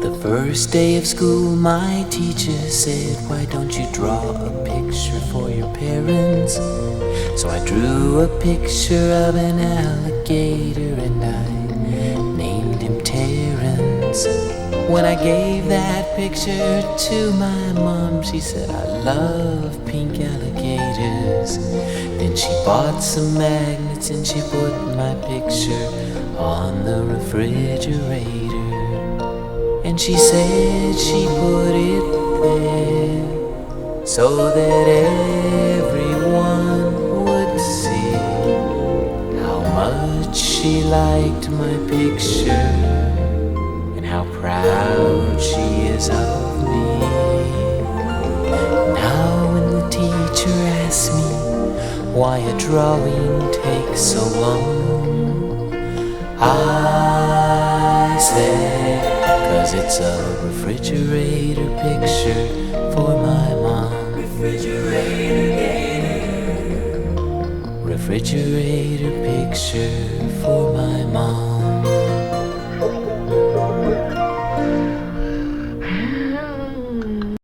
The first day of school, my teacher said, "Why don't you draw a picture for your parents?" So I drew a picture of an alligator and I named him Terrence. When I gave that picture to my mom, she said, "I love pink alligators." Then she bought some magnets and she put my picture on the refrigerator. And she said she put it there so that everyone would see how much she liked my picture and how proud she is of me. Now when the teacher asks me why a drawing takes so long, I say, 'cause it's a refrigerator picture for my mom. Refrigerator picture for my mom.